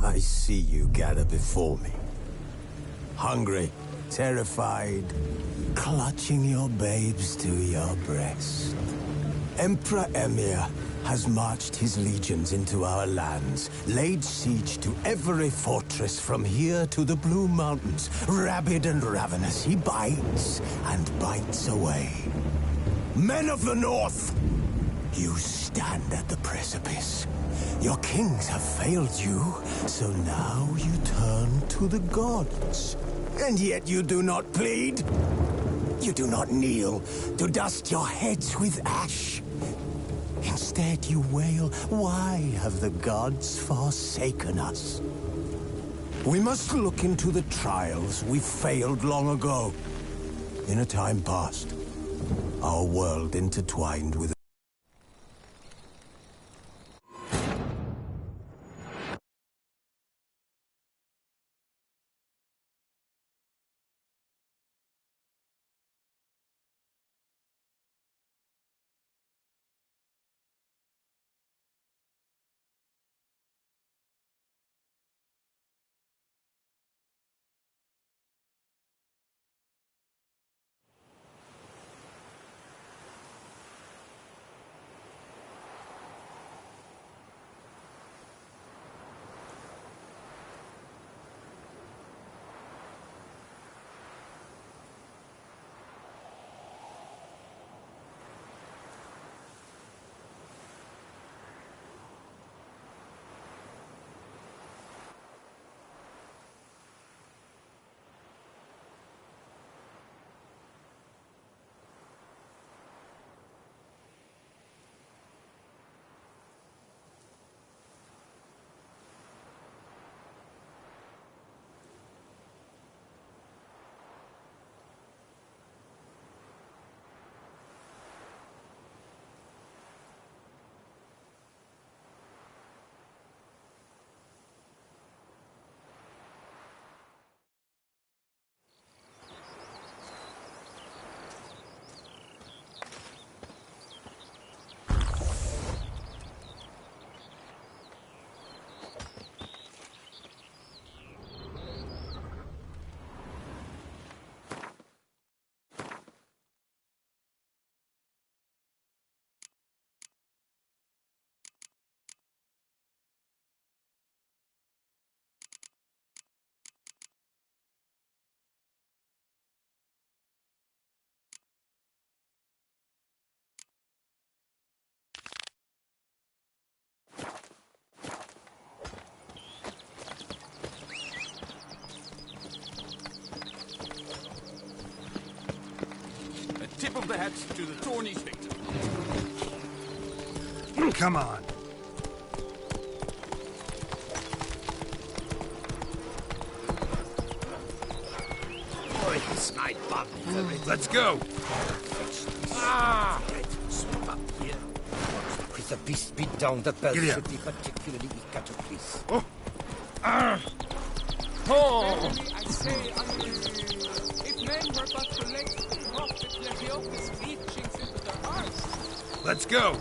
I see you gather before me. Hungry, terrified, clutching your babes to your breast. Emperor Emir has marched his legions into our lands, laid siege to every fortress from here to the Blue Mountains. Rabid and ravenous, he bites and bites away. Men of the North, you stand at the precipice. Your kings have failed you, so now you turn to the gods. And yet you do not plead. You do not kneel to dust your heads with ash. Instead you wail, why have the gods forsaken us? We must look into the trials we failed long ago. In a time past, our world intertwined with tip of the hat to the Tourney's victim. Come on. Let's go. With the beast beat down, the bell should be particularly eager to please. I say unto you, if men were but to let the prophet let the opus teachings into their hearts. Let's go.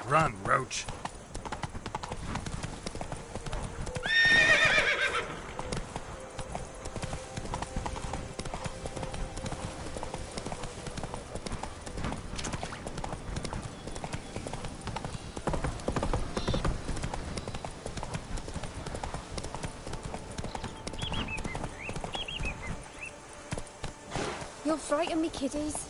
Run, Roach. You'll frighten me, kiddies.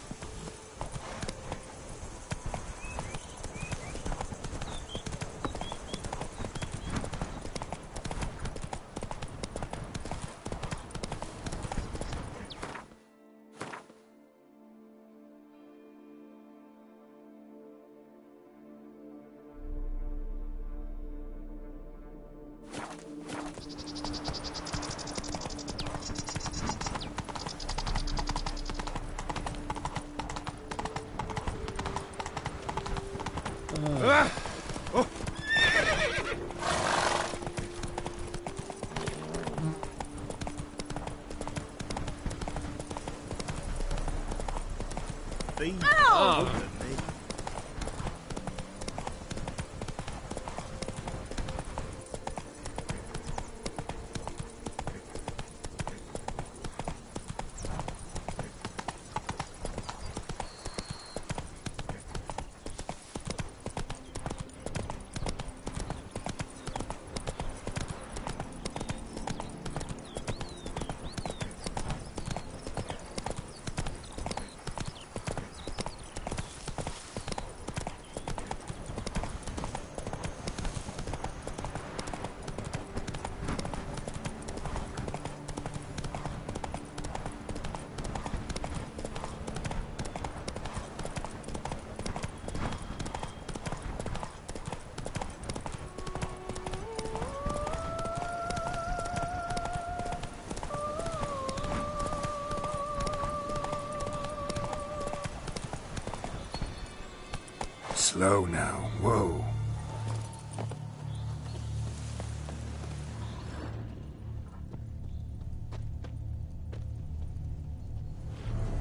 Slow now. Whoa.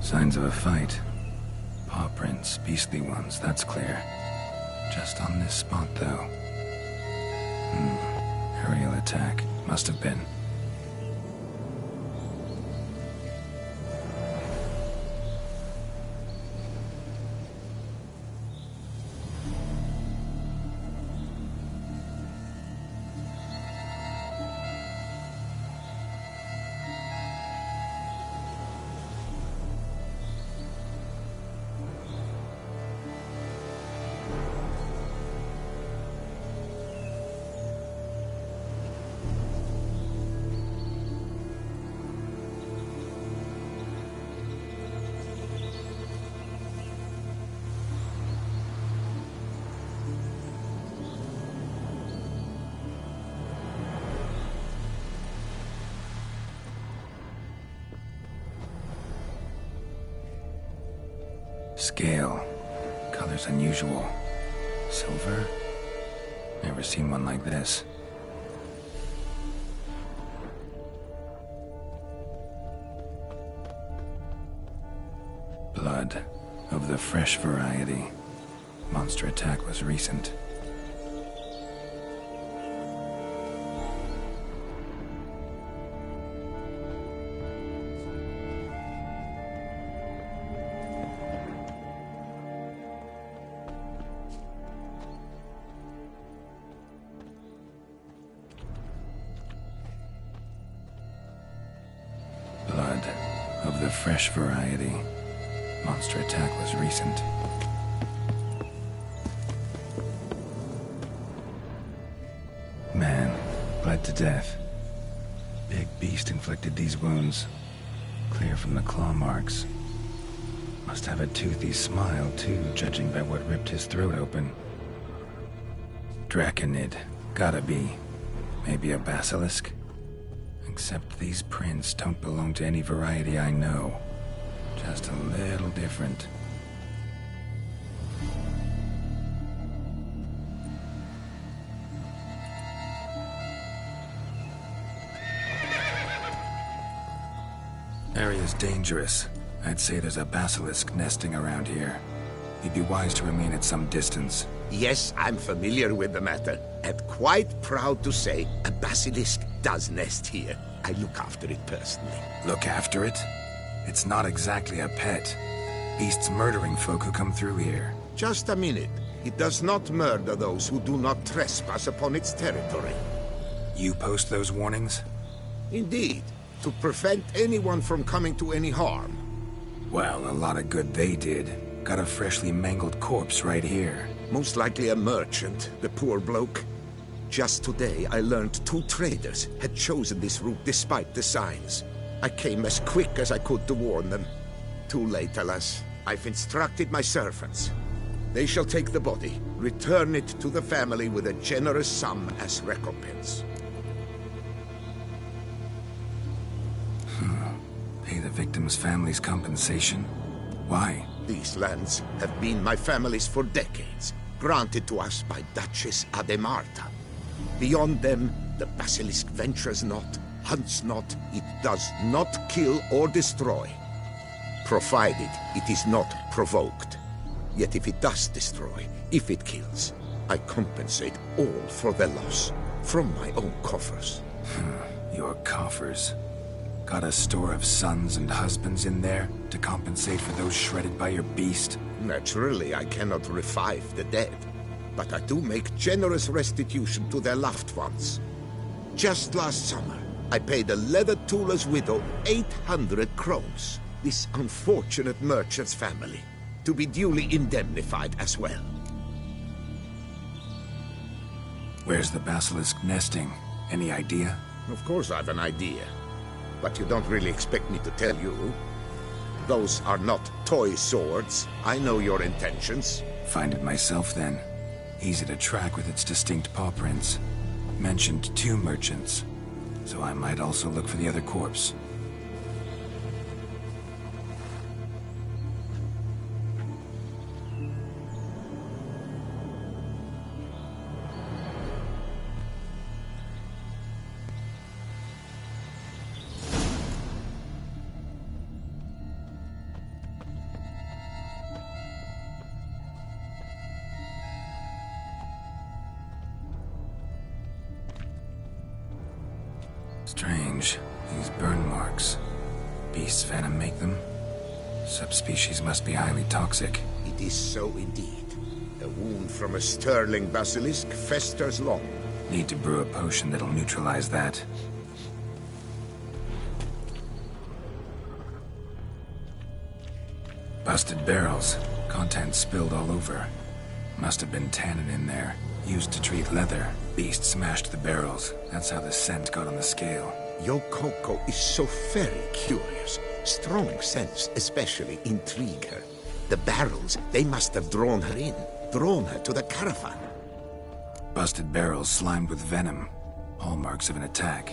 Signs of a fight. Paw prints, beastly ones, that's clear. Just on this spot, though. Aerial attack. Must have been. Scale. Color's unusual. Silver? Never seen one like this. Blood. Of the fresh variety. Monster attack was recent. Of the fresh variety. Monster attack was recent. Man, bled to death. Big beast inflicted these wounds. Clear from the claw marks. Must have a toothy smile, too, judging by what ripped his throat open. Draconid. Gotta be. Maybe a basilisk? Except these prints don't belong to any variety I know. Just a little different. Area's dangerous. I'd say there's a basilisk nesting around here. You'd be wise to remain at some distance. Yes, I'm familiar with the matter, and quite proud to say a basilisk does nest here. I look after it personally. Look after it? It's not exactly a pet. Beasts murdering folk who come through here. Just a minute. It does not murder those who do not trespass upon its territory. You post those warnings? Indeed, to prevent anyone from coming to any harm. Well, a lot of good they did. Got a freshly mangled corpse right here. Most likely a merchant, the poor bloke. Just today, I learned 2 traders had chosen this route despite the signs. I came as quick as I could to warn them. Too late, alas. I've instructed my servants. They shall take the body, return it to the family with a generous sum as recompense. Pay the victim's family's compensation? Why? These lands have been my family's for decades. granted to us by Duchess Ademarta. Beyond them, the basilisk ventures not, hunts not, it does not kill or destroy, provided it is not provoked. Yet if it does destroy, if it kills, I compensate all for the loss, from my own coffers. Your coffers? Got a store of sons and husbands in there to compensate for those shredded by your beast? Naturally, I cannot revive the dead, but I do make generous restitution to their loved ones. Just last summer, I paid a leather tooler's widow 800 crowns, this unfortunate merchant's family, to be duly indemnified as well. Where's the basilisk nesting? Any idea? Of course I've an idea, but you don't really expect me to tell you. Those are not toy swords. I know your intentions. Find it myself then. Easy to track with its distinct paw prints. Mentioned 2 merchants, so I might also look for the other corpse. Strange. These burn marks. Beast's venom make them? Subspecies must be highly toxic. It is so indeed. A wound from a sterling basilisk festers long. Need to brew a potion that'll neutralize that. Busted barrels. Contents spilled all over. Must have been tannin in there. Used to treat leather. Beast smashed the barrels. That's how the scent got on the scale. Your Coco is so very curious. Strong scents especially intrigue her. The barrels, they must have drawn her in. Drawn her to the caravan. Busted barrels slimed with venom. Hallmarks of an attack.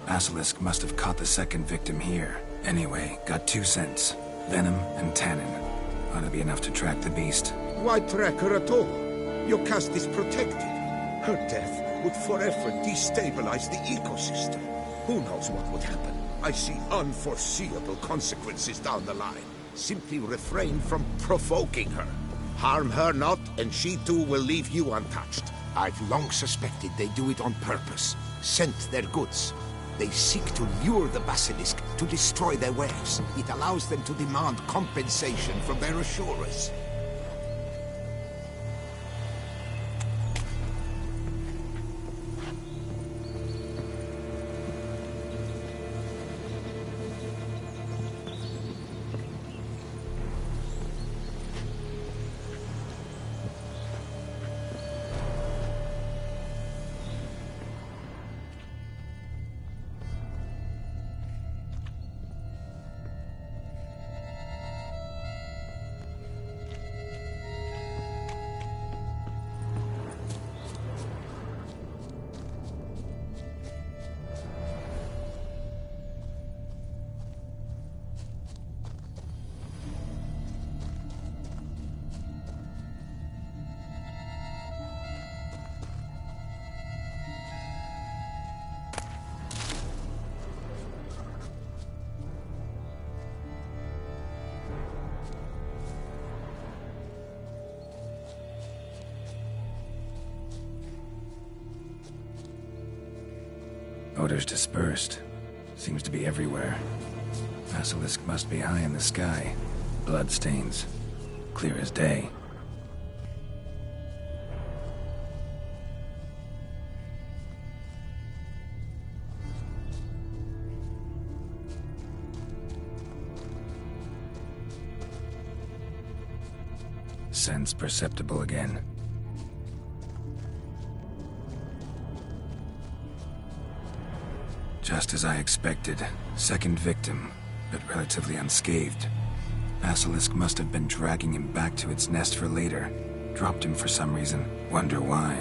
Basilisk must have caught the second victim here. Anyway, got 2 scents. Venom and tannin. Ought to be enough to track the beast. Why track her at all? Your caste is protected. Her death would forever destabilize the ecosystem. Who knows what would happen? I see unforeseeable consequences down the line. Simply refrain from provoking her. Harm her not, and she too will leave you untouched. I've long suspected they do it on purpose. Scent their goods. They seek to lure the basilisk to destroy their wares. It allows them to demand compensation from their assurers. Odors dispersed. Seems to be everywhere. Basilisk must be high in the sky. Bloodstains. Clear as day. Sense perceptible again. Just as I expected. Second victim, but relatively unscathed. Basilisk must have been dragging him back to its nest for later. Dropped him for some reason. Wonder why.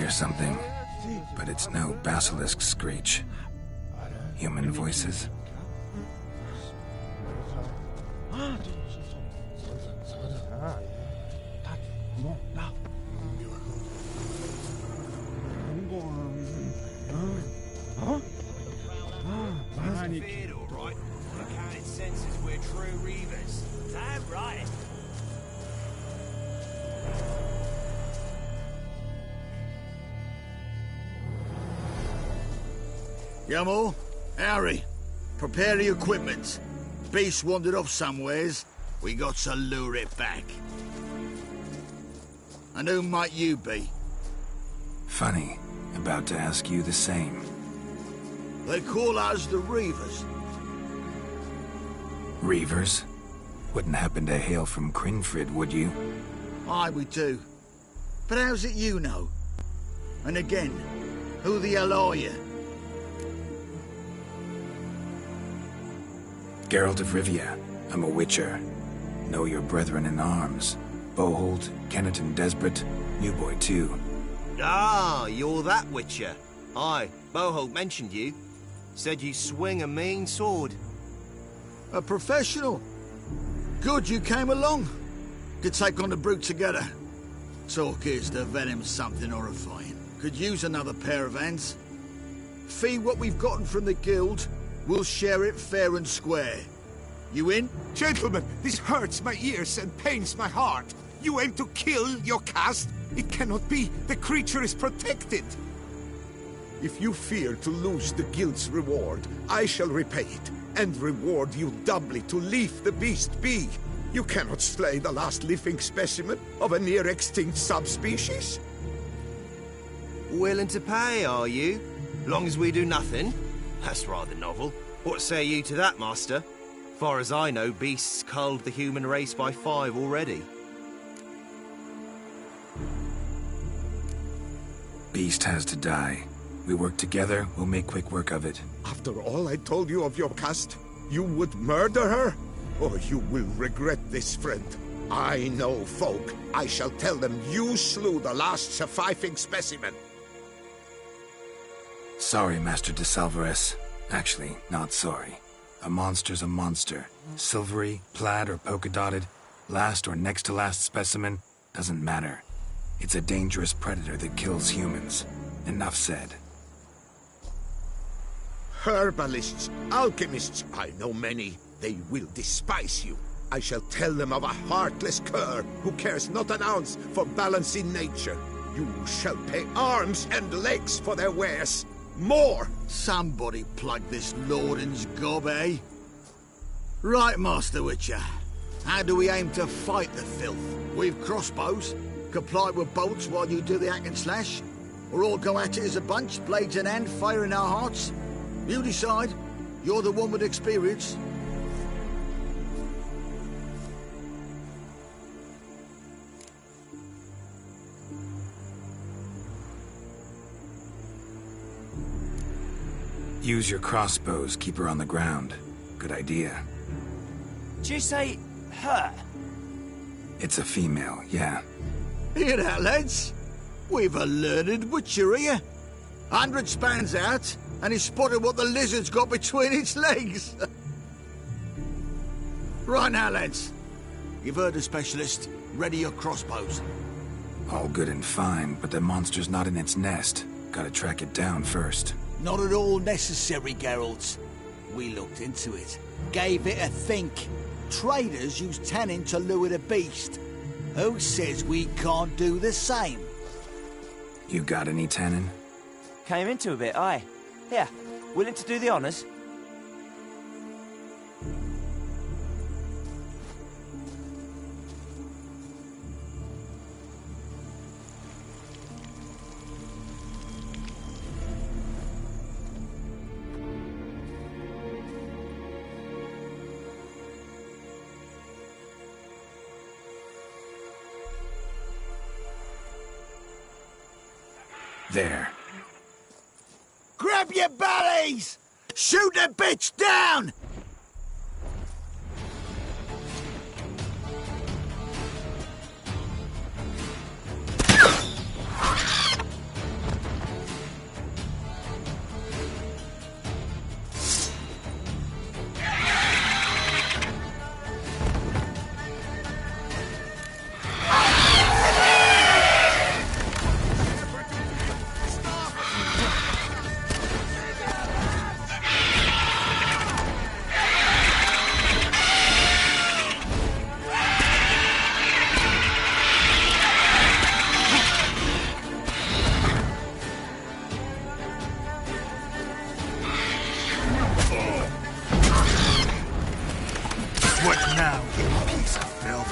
hear something, but it's no basilisk screech. Human voices. Feared, all right. On account it senses we're true reavers. Damn right. Yamo, Harry, prepare the equipment. Beast wandered off somewheres. We got to lure it back. And who might you be? Funny. About to ask you the same. They call us the Reavers. Reavers? Wouldn't happen to hail from Crinfrid, would you? Aye, we do. But how's it you know? And again, who the hell are you? Geralt of Rivia. I'm a witcher. Know your brethren in arms. Boholt, Kennet and Desperate, New Boy too. Ah, you're that witcher. Aye, Boholt mentioned you. Said you swing a mean sword. A professional. Good you came along. Could take on the brute together. Talk is the venom's something horrifying. Could use another pair of hands. Fee what we've gotten from the guild. We'll share it fair and square. You in? Gentlemen, this hurts my ears and pains my heart. You aim to kill your caste? It cannot be. The creature is protected. If you fear to lose the guild's reward, I shall repay it, and reward you doubly to leave the beast be. You cannot slay the last living specimen of a near-extinct subspecies. Willing to pay, are you? Long as we do nothing? That's rather novel. What say you to that, master? Far as I know, beasts culled the human race by 5 already. Beast has to die. We work together, we'll make quick work of it. After all I told you of your caste, you would murder her? Or you will regret this, friend. I know folk. I shall tell them you slew the last surviving specimen. Sorry, Master de Salvarez. Actually, not sorry. A monster's a monster. Silvery, plaid, or polka-dotted, last or next to last specimen, doesn't matter. It's a dangerous predator that kills humans. Enough said. Herbalists, alchemists, I know many. They will despise you. I shall tell them of a heartless cur who cares not an ounce for balance in nature. You shall pay arms and legs for their wares. More! Somebody plug this Lorden's gob, eh? Right, Master Witcher. How do we aim to fight the filth? We've crossbows. Comply with bolts while you do the hack and slash? Or all go at it as a bunch, blades in hand, fire in our hearts? You decide. You're the one with experience. Use your crossbows, keep her on the ground. Good idea. Did you say her? It's a female, yeah. Hear that, lads? We've a learned witcher here. 100 spans out, and he spotted what the lizard's got between its legs. Right now, lads. You've heard the specialist. Ready your crossbows. All good and fine, but the monster's not in its nest. Gotta track it down first. Not at all necessary, Geralt. We looked into it. Gave it a think. Traders use tannin to lure the beast. Who says we can't do the same? You got any tannin? Came into a bit, aye. Here, willing to do the honours? There. Grab your bellies! Shoot the bitch down! What now, you piece of filth?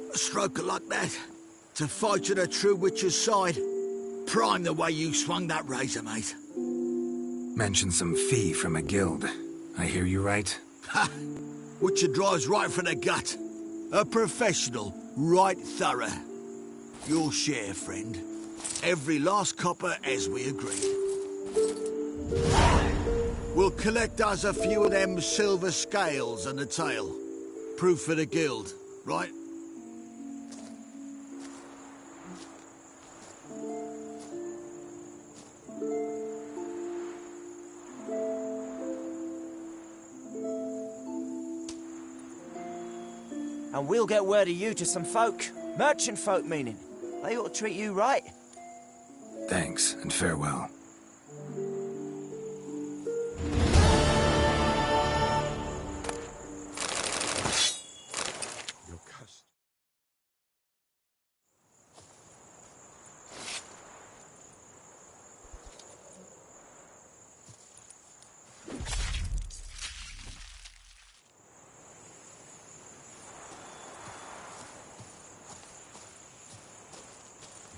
A stroker like that, to fight at a true witcher's side. Prime the way you swung that razor, mate. Mentioned some fee from a guild. I hear you right? Ha! Witcher drives right for the gut. A professional, right thorough. Your share, friend. Every last copper as we agreed. We'll collect us a few of them silver scales and a tail. Proof for the guild, right? And we'll get word of you to some folk. Merchant folk, meaning. They ought to treat you right. Thanks, and farewell.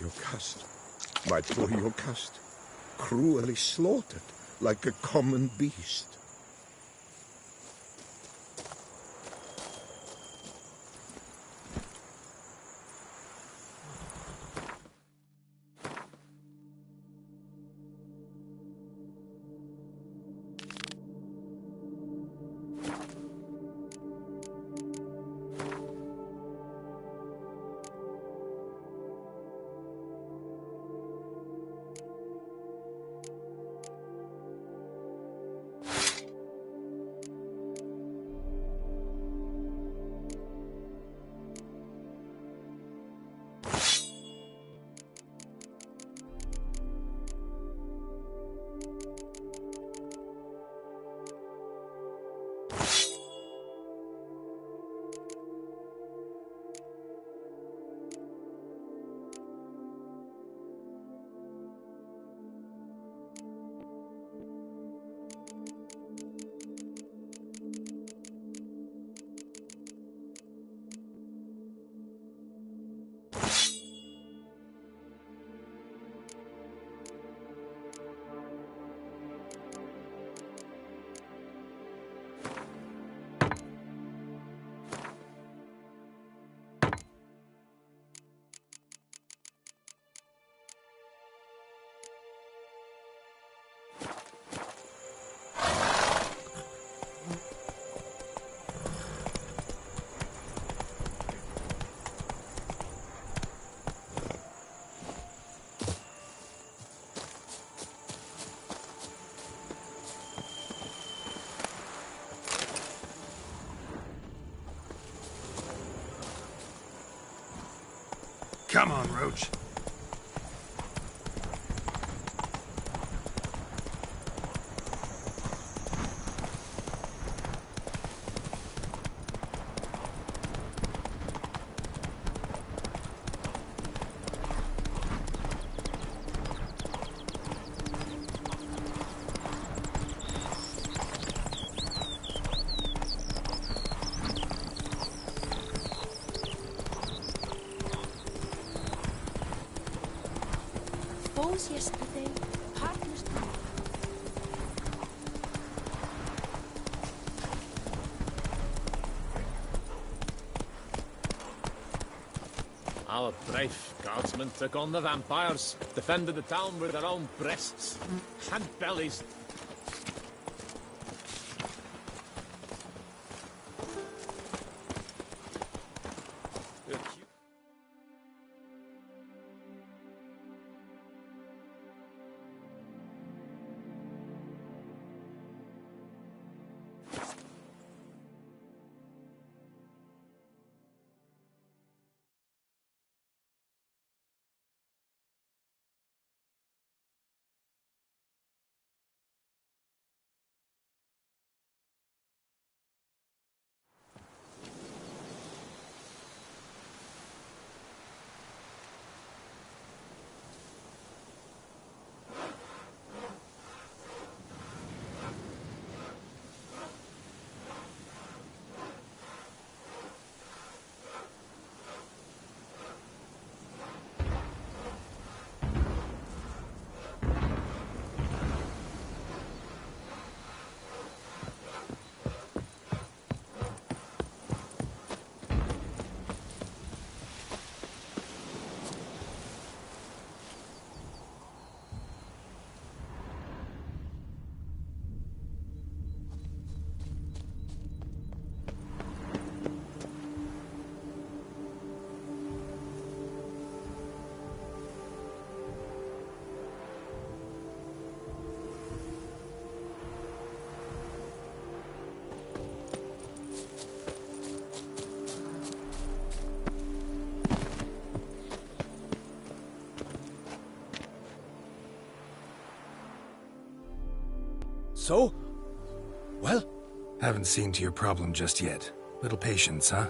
Yocast, my poor Yocast, cruelly slaughtered like a common beast. Come on, Roach. Our brave guardsmen took on the vampires, defended the town with their own breasts and bellies. So? Well? Haven't seen to your problem just yet. Little patience, huh?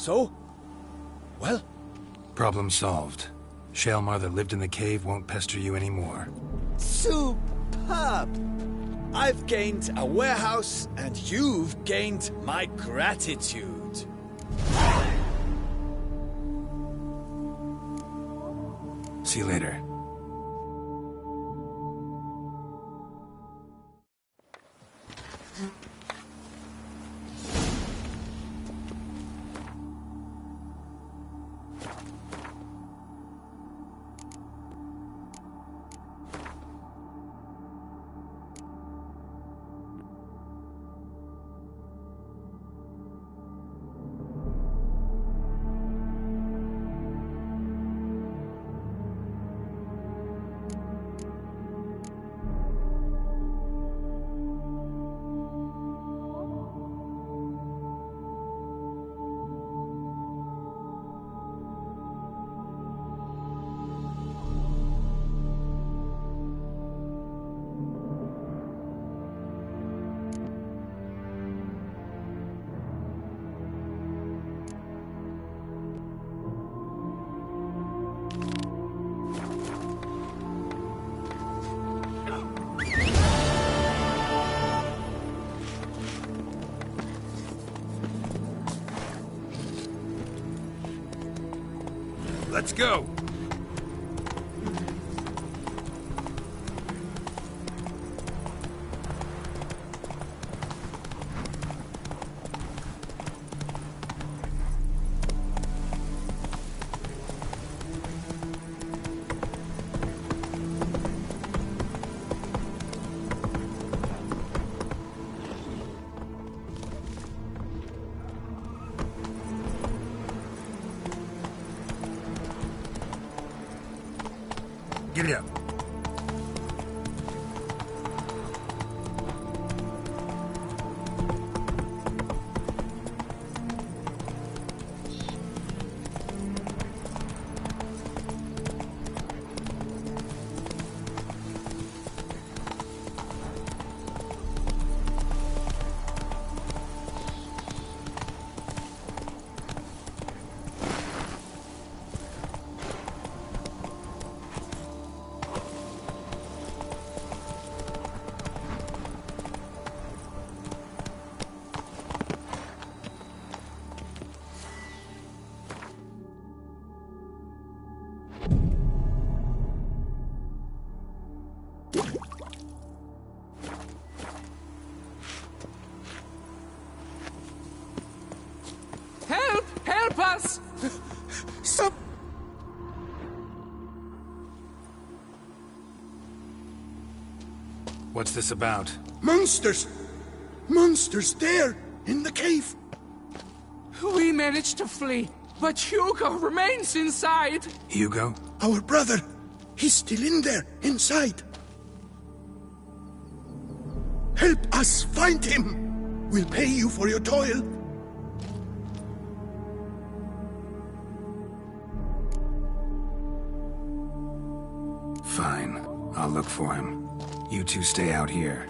So? Well? Problem solved. Hjalmar that lived in the cave won't pester you anymore. Superb! I've gained a warehouse, and you've gained my gratitude. See you later. Let's go! Giddy up. Help us! Stop! What's this about? Monsters! Monsters there, in the cave! We managed to flee, but Hugo remains inside! Hugo? Our brother! He's still in there, inside! Help us find him! We'll pay you for your toil! Fine. I'll look for him. You two stay out here.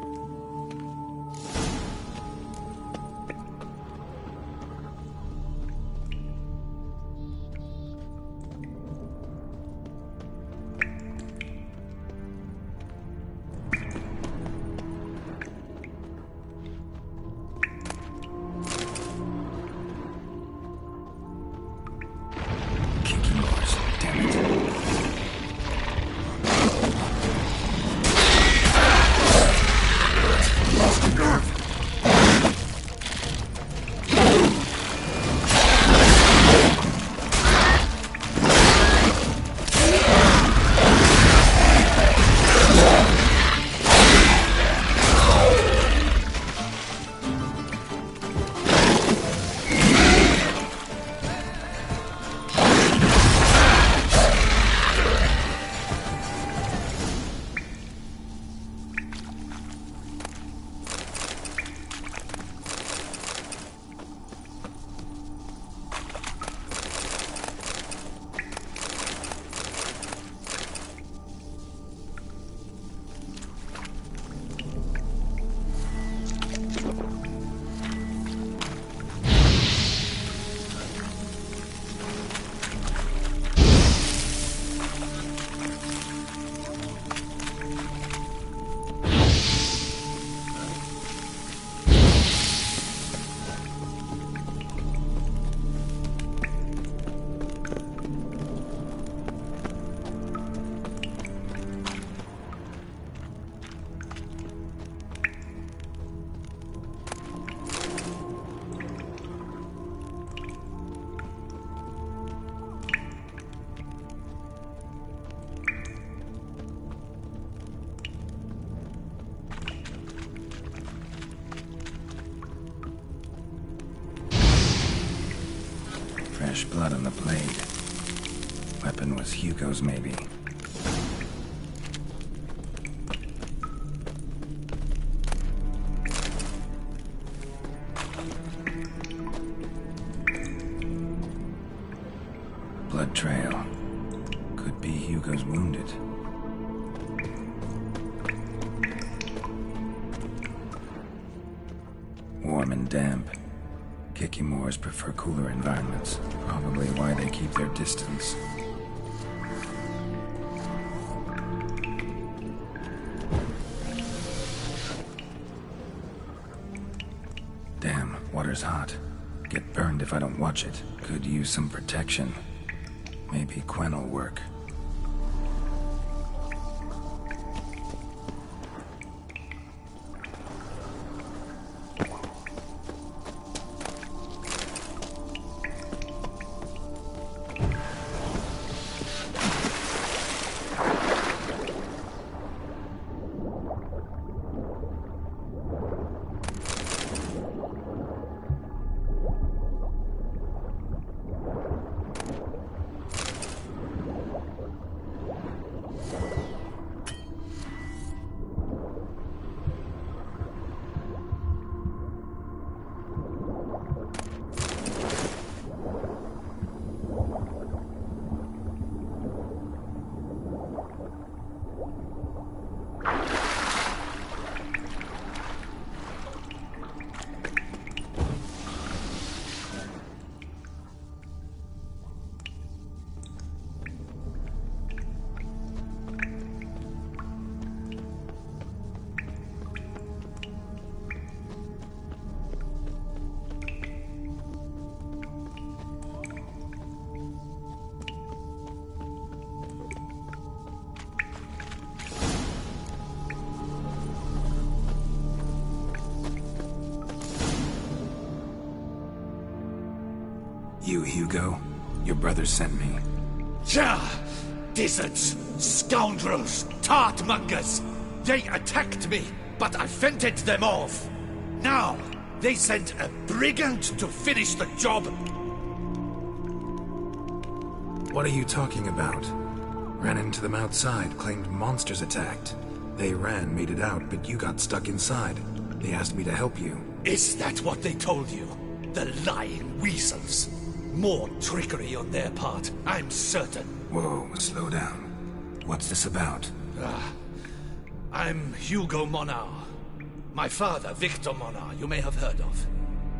Fresh blood on the blade. Weapon was Hugo's, maybe. Blood trail. Could be Hugo's wounded. Warm and damp. Kikimores prefer cooler environments. Probably why they keep their distance. Damn, water's hot. Get burned if I don't watch it. Could use some protection. Maybe Quen will work. You, Hugo? Your brother sent me. Ja! Dizzards! Scoundrels! Tartmongers! They attacked me, but I fended them off. Now, they sent a brigand to finish the job. What are you talking about? Ran into them outside, claimed monsters attacked. They ran, made it out, but you got stuck inside. They asked me to help you. Is that what they told you? The lying weasels. More trickery on their part, I'm certain. Whoa, slow down. What's this about? I'm Hugo Monar. My father, Victor Monar, you may have heard of.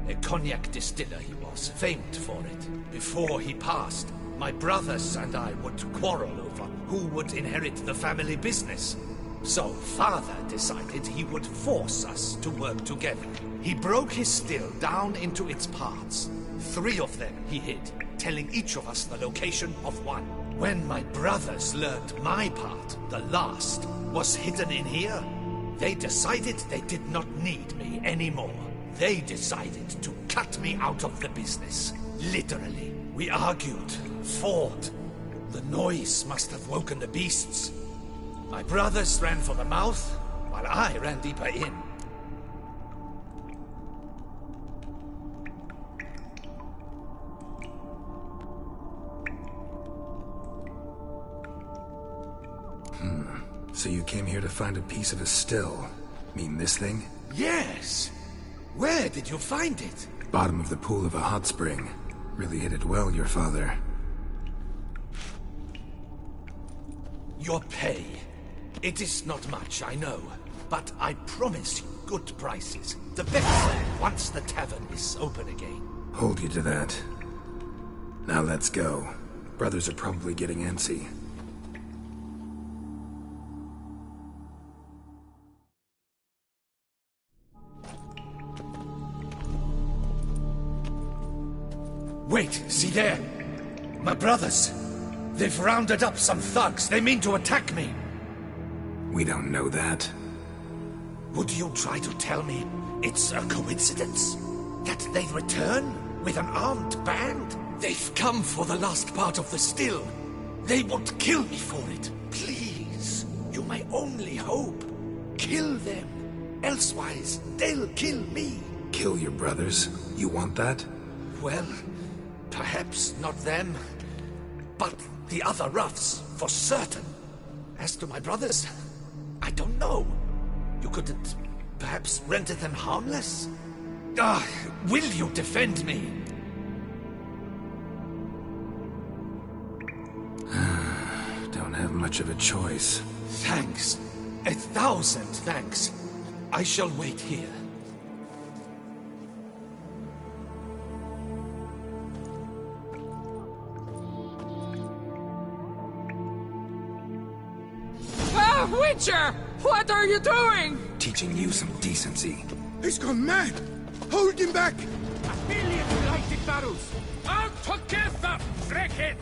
A cognac distiller he was, famed for it. Before he passed, my brothers and I would quarrel over who would inherit the family business. So father decided he would force us to work together. He broke his still down into its parts. 3 of them he hid, telling each of us the location of one. When my brothers learned my part, the last, was hidden in here, they decided they did not need me anymore. They decided to cut me out of the business. Literally. We argued, fought. The noise must have woken the beasts. My brothers ran for the mouth, while I ran deeper in. So you came here to find a piece of a still? Mean this thing? Yes! Where did you find it? Bottom of the pool of a hot spring. Really hit it well, your father. Your pay. It is not much, I know. But I promise you good prices. The best once the tavern is open again. Hold you to that. Now let's go. Brothers are probably getting antsy. Wait, see there? My brothers. They've rounded up some thugs. They mean to attack me. We don't know that. Would you try to tell me it's a coincidence? That they return with an armed band? They've come for the last part of the still. They won't kill me for it. Please, you may only hope. Kill them. Elsewise, they'll kill me. Kill your brothers? You want that? Well, Perhaps not them, but the other roughs, for certain. As to my brothers, I don't know. You could perhaps render them harmless? Will you defend me? Don't have much of a choice. Thanks. 1,000 thanks. I shall wait here. Witcher! What are you doing? Teaching you some decency. He's gone mad! Hold him back! 1,000,000 lighted barrels! Out together, Freckit!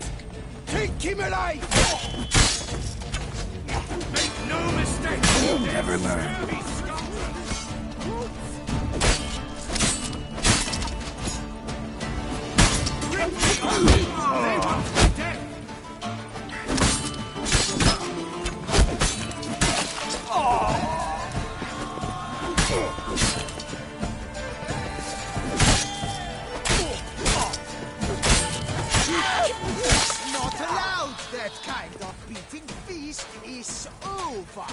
Take him alive! Make no mistake! You'll never learn. Not allowed. That kind of beating feast is over.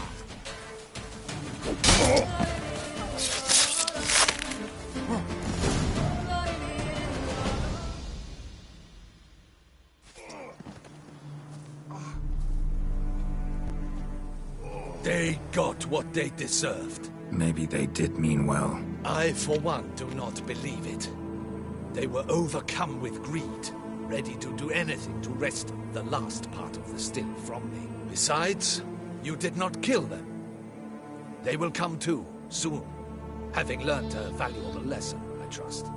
They got what they deserved. Maybe they did mean well. I, for one, do not believe it. They were overcome with greed, ready to do anything to wrest the last part of the still from me. Besides, you did not kill them. They will come to, soon, having learnt a valuable lesson, I trust.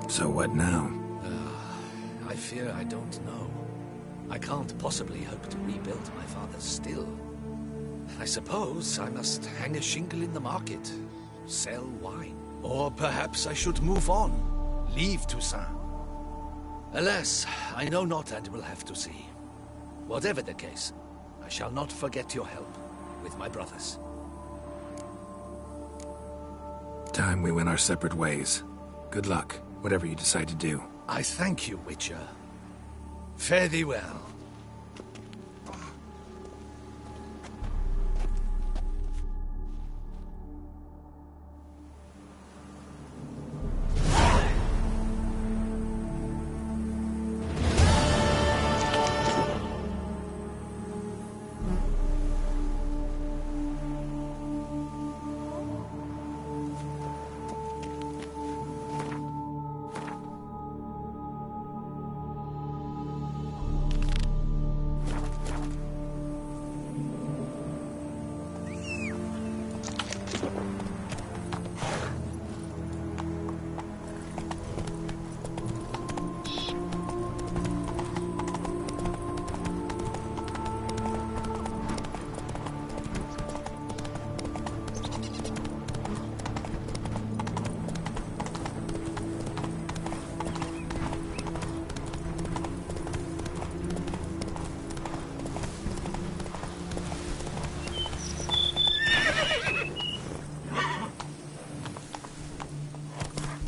So what now? I fear I don't know. I can't possibly hope to rebuild my father's still. I suppose I must hang a shingle in the market, sell wine. Or perhaps I should move on, leave Toussaint. Alas, I know not and will have to see. Whatever the case, I shall not forget your help with my brothers. Time we went our separate ways. Good luck, whatever you decide to do. I thank you, Witcher. Fare thee well.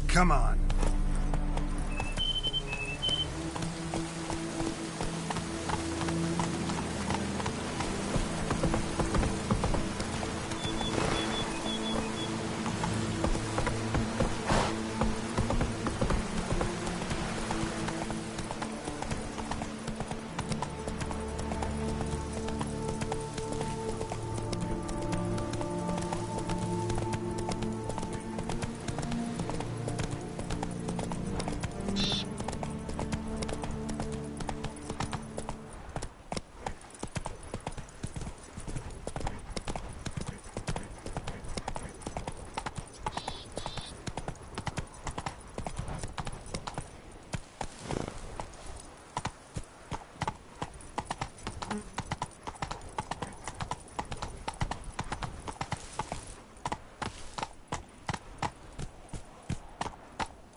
Come on.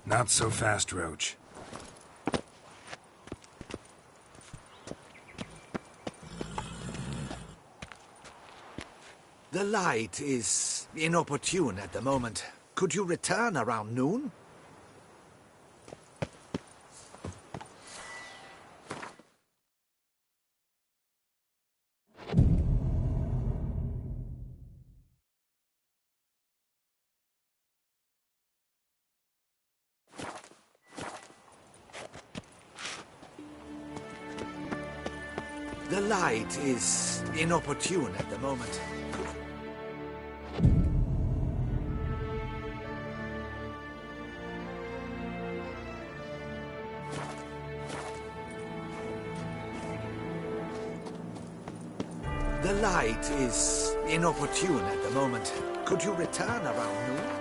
Not so fast, Roach. The light is inopportune at the moment. Could you return around noon? The light is inopportune at the moment. The light is inopportune at the moment. Could you return around noon?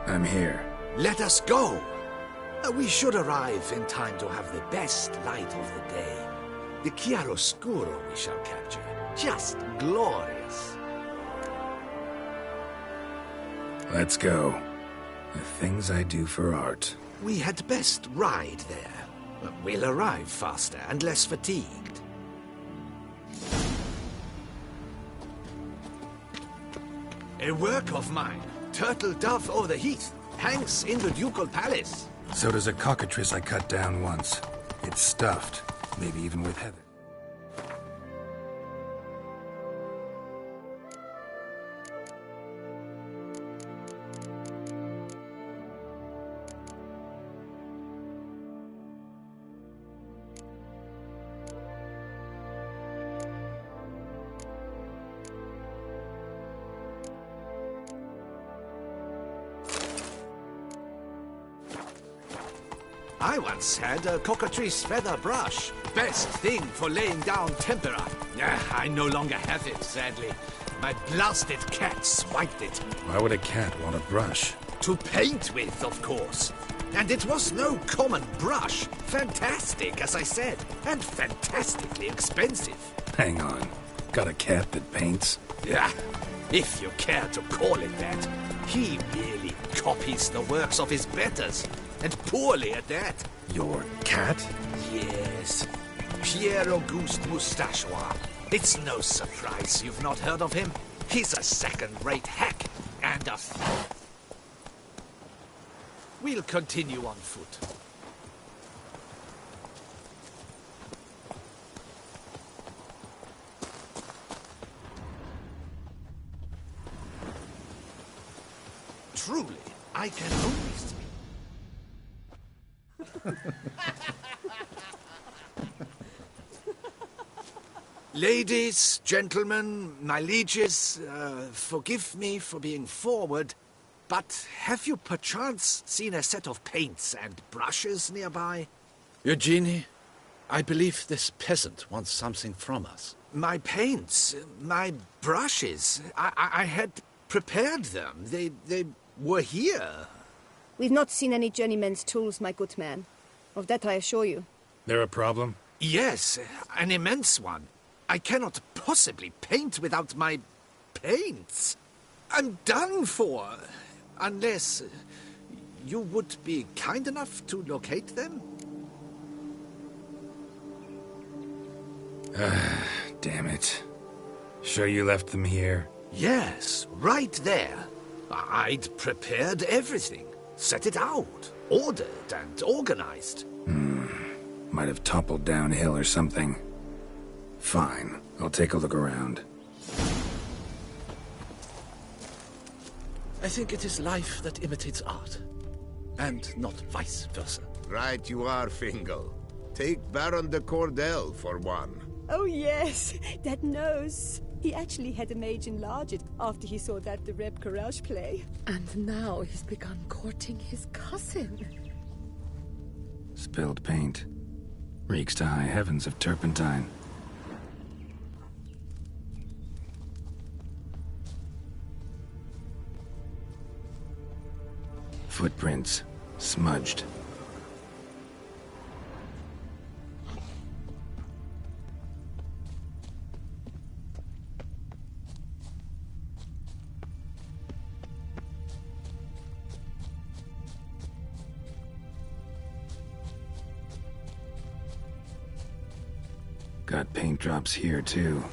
I'm here. Let us go! We should arrive in time to have the best light of the day. The chiaroscuro we shall capture. Just glorious. Let's go. The things I do for art. We had best ride there. We'll arrive faster and less fatigued. A work of mine. Turtle dove o'er the heath. Hangs in the ducal palace. So does a cockatrice I cut down once. It's stuffed, maybe even with heather. I once had a cockatrice feather brush. Best thing for laying down tempera. I no longer have it, sadly. My blasted cat swiped it. Why would a cat want a brush? To paint with, of course. And it was no common brush. Fantastic, as I said. And fantastically expensive. Hang on. Got a cat that paints? Yeah, if you care to call it that. He really copies the works of his betters. And poorly at that. Your cat? Yes. Pierre-Auguste Moustachois. It's no surprise you've not heard of him. He's a second-rate hack and a... We'll continue on foot. Truly, I can only speak. Ladies, gentlemen, my lieges, forgive me for being forward, but have you perchance seen a set of paints and brushes nearby? Eugenie, I believe this peasant wants something from us. My paints, my brushes, I had prepared them. They were here. We've not seen any journeyman's tools, my good man. Of that I assure you. There a problem? Yes, an immense one. I cannot possibly paint without my paints. I'm done for. Unless you would be kind enough to locate them? Damn it. Sure you left them here? Yes, right there. I'd prepared everything. Set it out. Ordered and organized. Might have toppled downhill or something. Fine. I'll take a look around. I think it is life that imitates art. And not vice versa. Right you are, Fingal. Take Baron de Cordel for one. Oh yes, that nose. He actually had a mage enlarge it after he saw that the Reb Courage play. And now he's begun courting his cousin. Spilled paint. Reeks to high heavens of turpentine. Footprints. Smudged. Got paint drops here, too.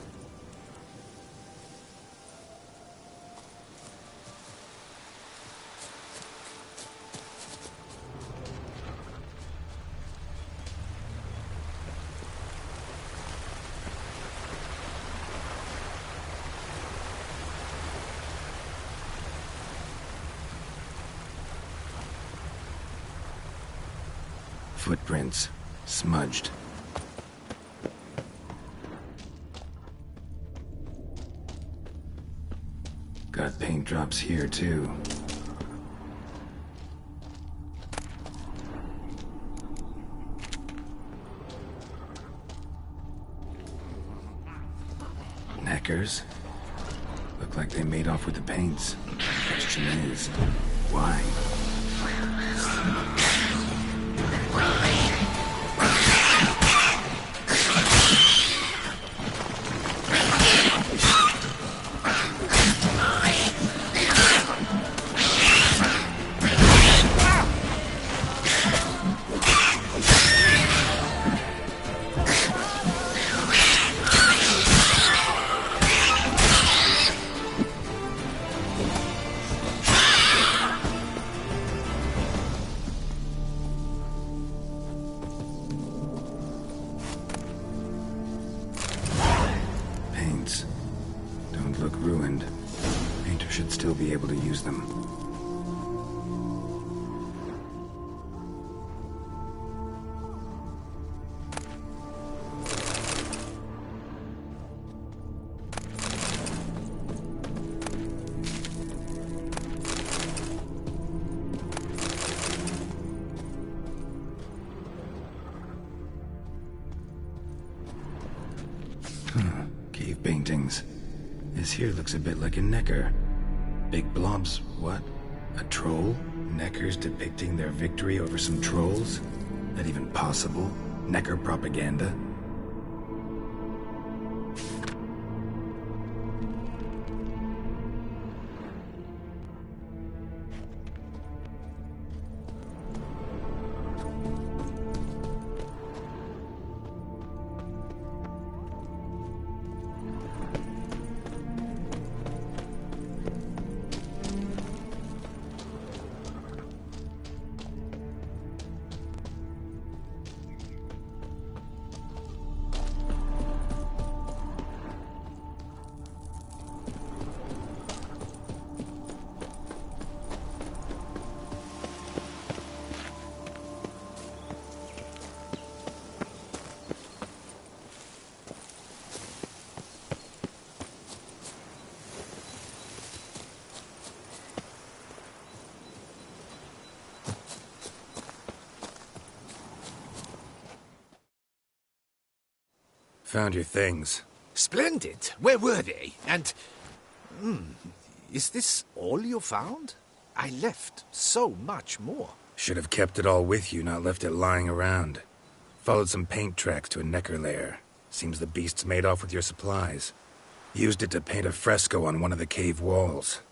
Footprints. Smudged. Got paint drops here, too. Neckers. Look like they made off with the paints. Question is, why? Cave paintings. This here looks a bit like a necker. Big blobs, what? A troll? Neckers depicting their victory over some trolls? That even possible? Necker propaganda? Found your things. Splendid. Where were they? And... is this all you found? I left so much more. Should have kept it all with you, not left it lying around. Followed some paint tracks to a necker lair. Seems the beast's made off with your supplies. Used it to paint a fresco on one of the cave walls.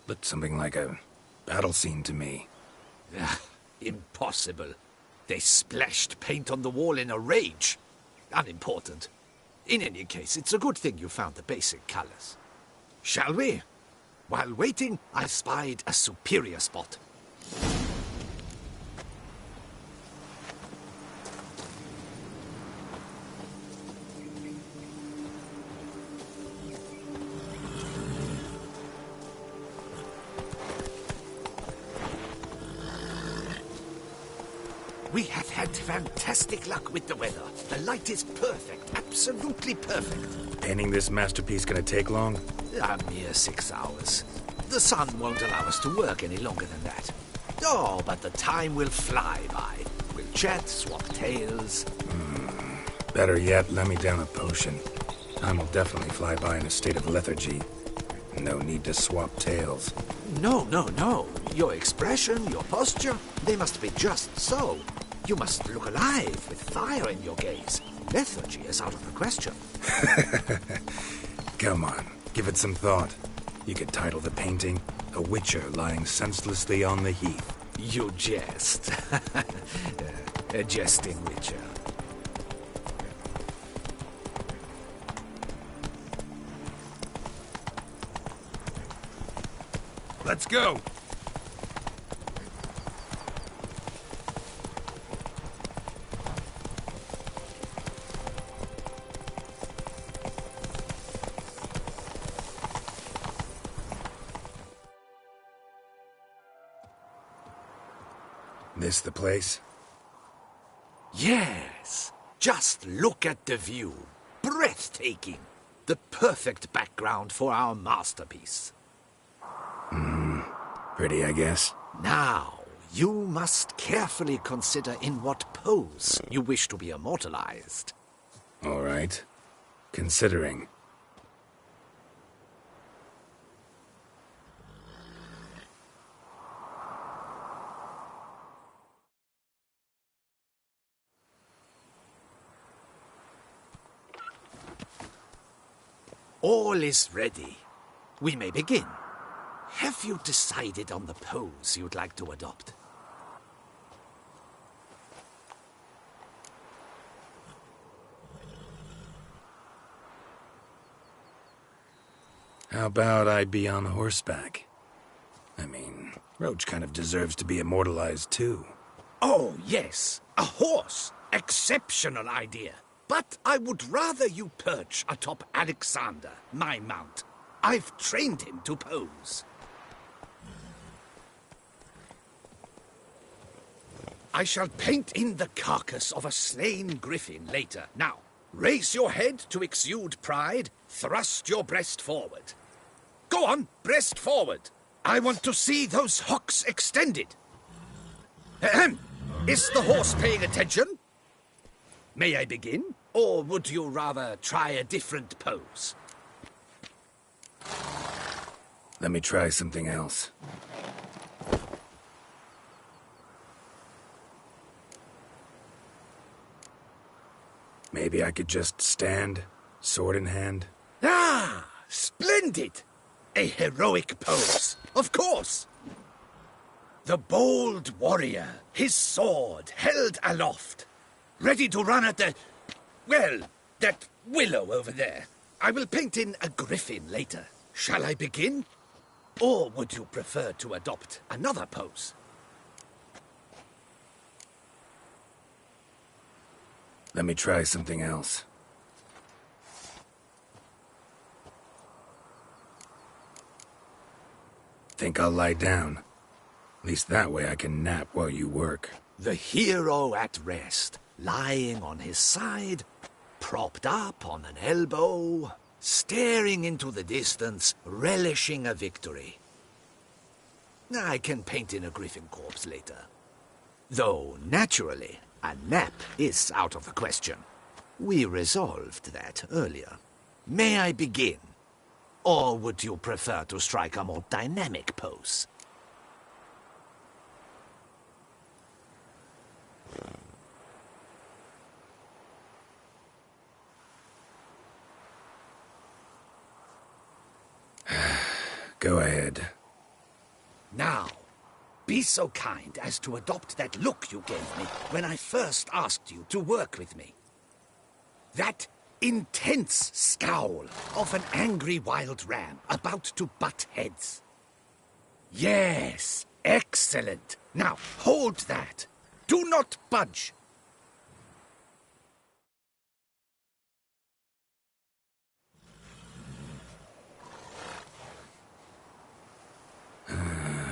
Looked something like a battle scene to me. Impossible. They splashed paint on the wall in a rage. Unimportant. In any case, it's a good thing you found the basic colors. Shall we? While waiting, I spied a superior spot. We have had fantastic luck with the weather. The light is perfect, absolutely perfect. Painting this masterpiece gonna take long? A mere 6 hours. The sun won't allow us to work any longer than that. Oh, but the time will fly by. We'll chat, swap tales. Better yet, let me down a potion. Time will definitely fly by in a state of lethargy. No need to swap tales. No. Your expression, your posture, they must be just so. You must look alive with fire in your gaze. Lethargy is out of the question. Come on, give it some thought. You could title the painting, A Witcher Lying Senselessly on the Heath. You jest. A jesting witcher. Let's go! This the place? Yes. Just look at the view. Breathtaking. The perfect background for our masterpiece. Pretty, I guess. Now, you must carefully consider in what pose you wish to be immortalized. All right. Considering. All is ready. We may begin. Have you decided on the pose you'd like to adopt? How about I be on horseback? I mean, Roach kind of deserves to be immortalized too. Oh, yes. A horse. Exceptional idea. But I would rather you perch atop Alexander, my mount. I've trained him to pose. I shall paint in the carcass of a slain griffin later. Now, raise your head to exude pride. Thrust your breast forward. Go on, breast forward. I want to see those hocks extended. Ahem. Is the horse paying attention? May I begin? Or would you rather try a different pose? Let me try something else. Maybe I could just stand, sword in hand. Ah, splendid! A heroic pose, of course. The bold warrior, his sword held aloft, ready to run at that willow over there. I will paint in a griffin later. Shall I begin? Or would you prefer to adopt another pose? Let me try something else. Think I'll lie down. At least that way I can nap while you work. The hero at rest, lying on his side, propped up on an elbow, staring into the distance, relishing a victory. I can paint in a griffin corpse later. Though, naturally, a nap is out of the question. We resolved that earlier. May I begin? Or would you prefer to strike a more dynamic pose? Go ahead. Now, be so kind as to adopt that look you gave me when I first asked you to work with me. That intense scowl of an angry wild ram about to butt heads. Yes, excellent. Now, hold that. Do not budge.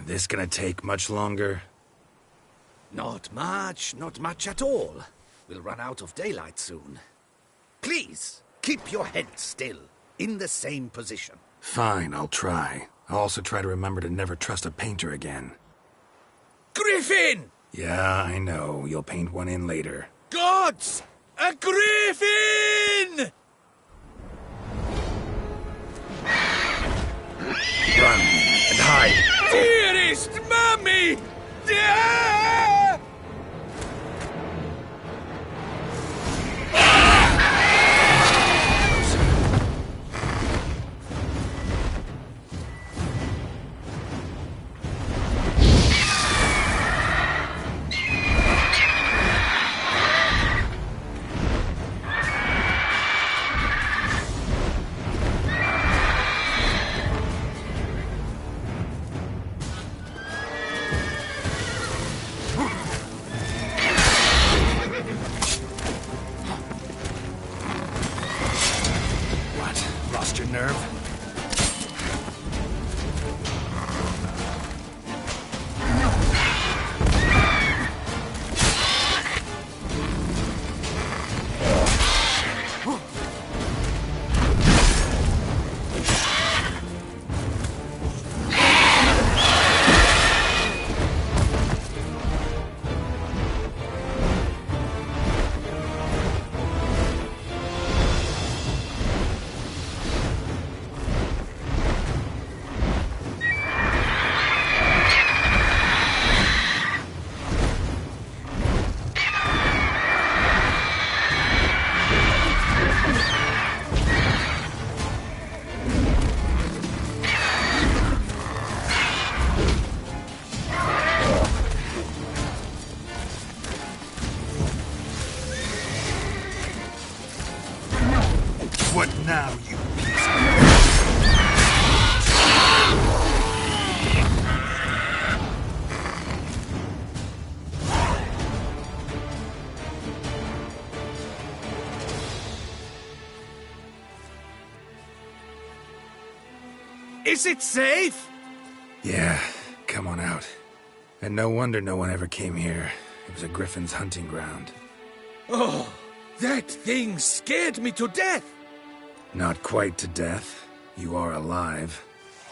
This gonna take much longer? Not much at all. We'll run out of daylight soon. Please, keep your head still, in the same position. Fine, I'll try. I'll also try to remember to never trust a painter again. Griffin! Yeah, I know. You'll paint one in later. Gods! A griffin! Run and hide! Dearest Mummy! Is it safe? Yeah, come on out. And no wonder no one ever came here. It was a griffin's hunting ground. Oh, that thing scared me to death. Not quite to death. You are alive.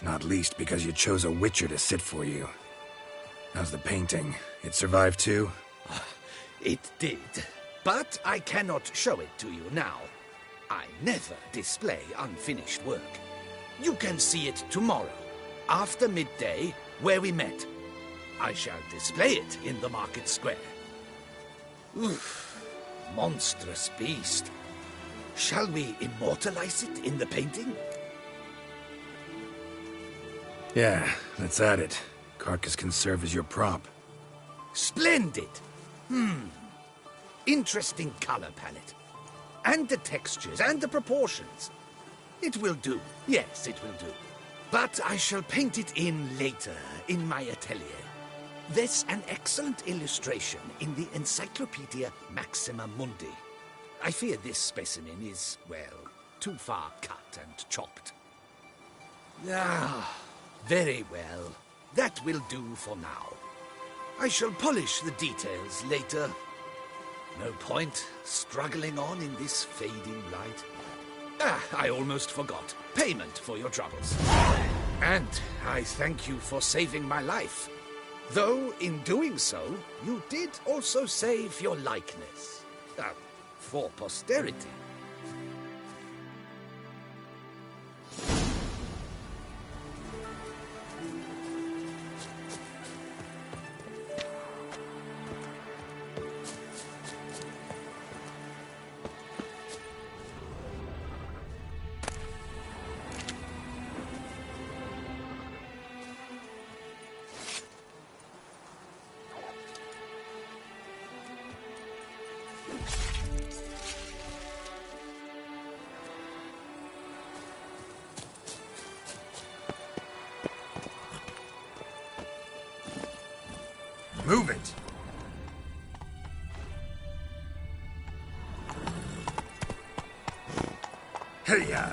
Not least because you chose a witcher to sit for you. How's the painting? It survived too? It did. But I cannot show it to you now. I never display unfinished work. You can see it tomorrow, after midday, where we met. I shall display it in the market square. Oof, monstrous beast. Shall we immortalize it in the painting? Yeah, let's add it. Carcass can serve as your prop. Splendid! Interesting color palette. And the textures and the proportions. It will do. Yes, it will do. But I shall paint it in later, in my atelier. There's an excellent illustration in the Encyclopedia Maxima Mundi. I fear this specimen is, well, too far cut and chopped. Ah, very well. That will do for now. I shall polish the details later. No point struggling on in this fading light. Ah, I almost forgot. Payment for your troubles. And I thank you for saving my life. Though, in doing so, you did also save your likeness. For posterity. Move it! Hey-ya!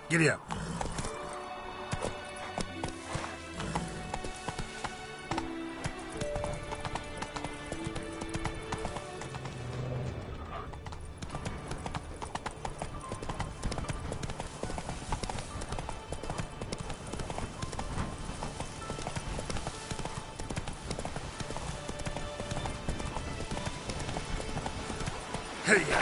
Giddy up! Hey-ya!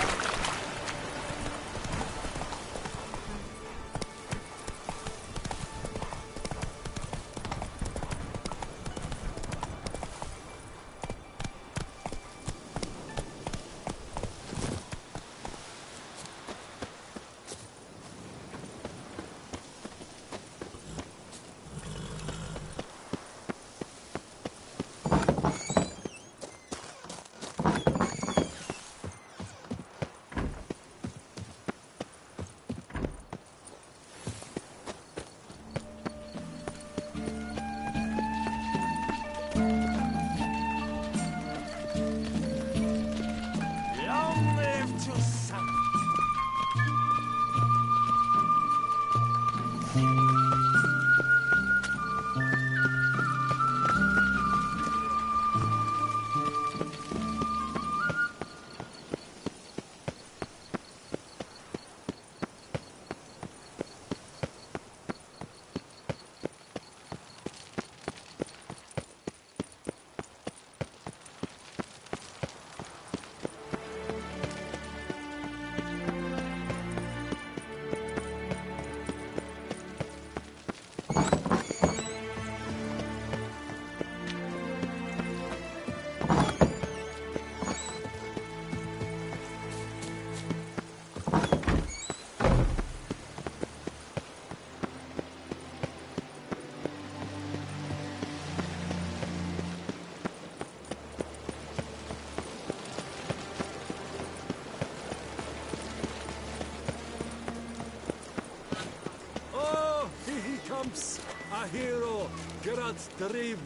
A hero, Gerard's dream.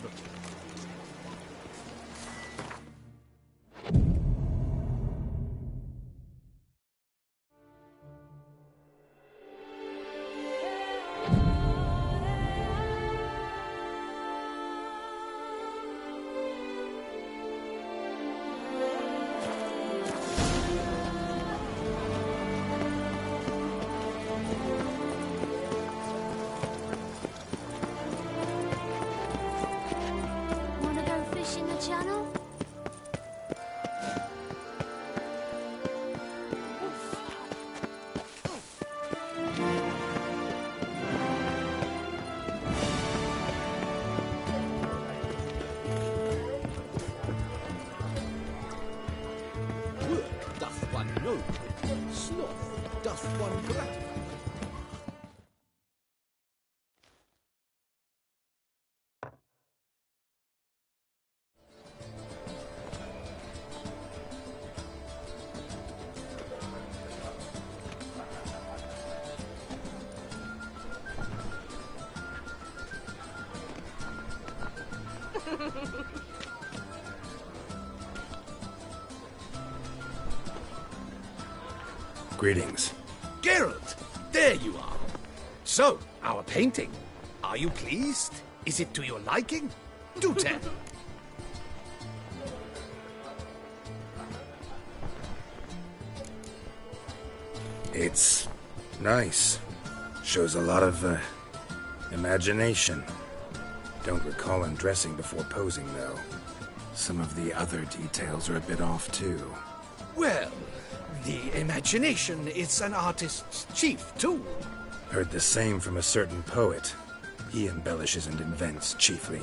one gratified. Greetings. Geralt, there you are. So, our painting. Are you pleased? Is it to your liking? Do tell. It's nice. Shows a lot of, imagination. Don't recall undressing before posing, though. Some of the other details are a bit off, too. Well, the imagination is an artist's chief tool. Heard the same from a certain poet. He embellishes and invents chiefly.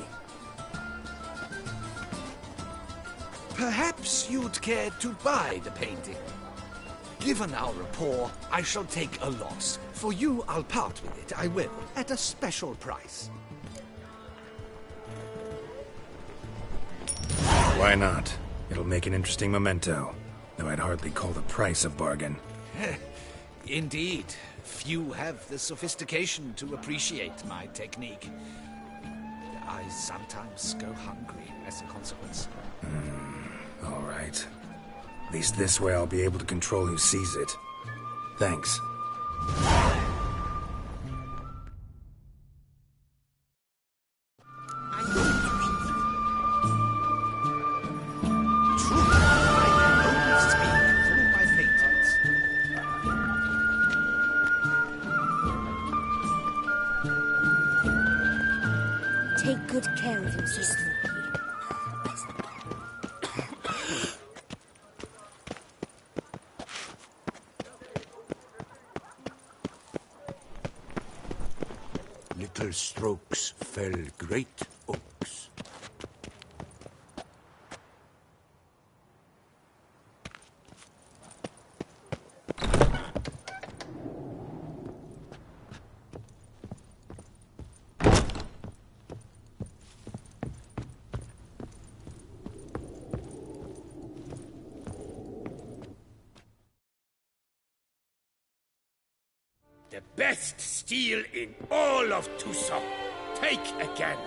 Perhaps you'd care to buy the painting. Given our rapport, I shall take a loss. For you, I'll part with it, I will, at a special price. Why not? It'll make an interesting memento, though I'd hardly call the price a bargain. Indeed. Few have the sophistication to appreciate my technique. I sometimes go hungry as a consequence. All right. At least this way I'll be able to control who sees it. Thanks. Take good care of himself. Little strokes fell great oaks. The best steel in all of Tucson. Take a gander.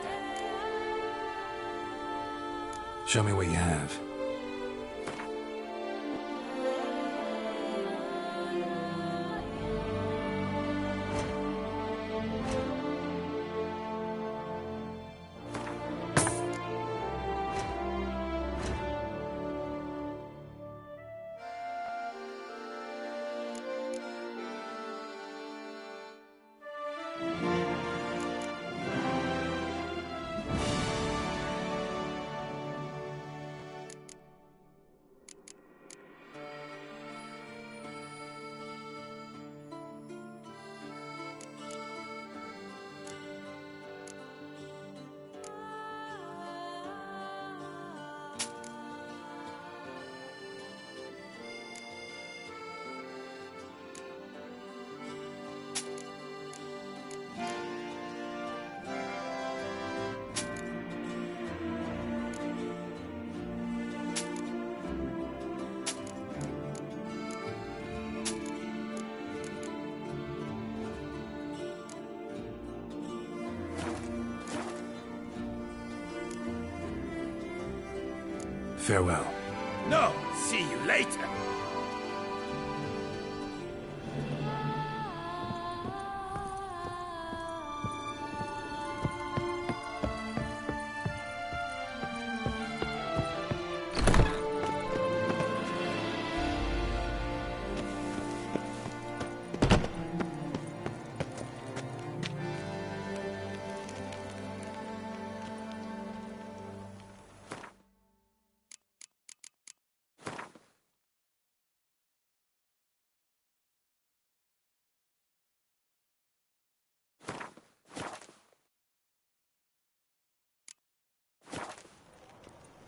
Show me what you have. Farewell. No, see you later.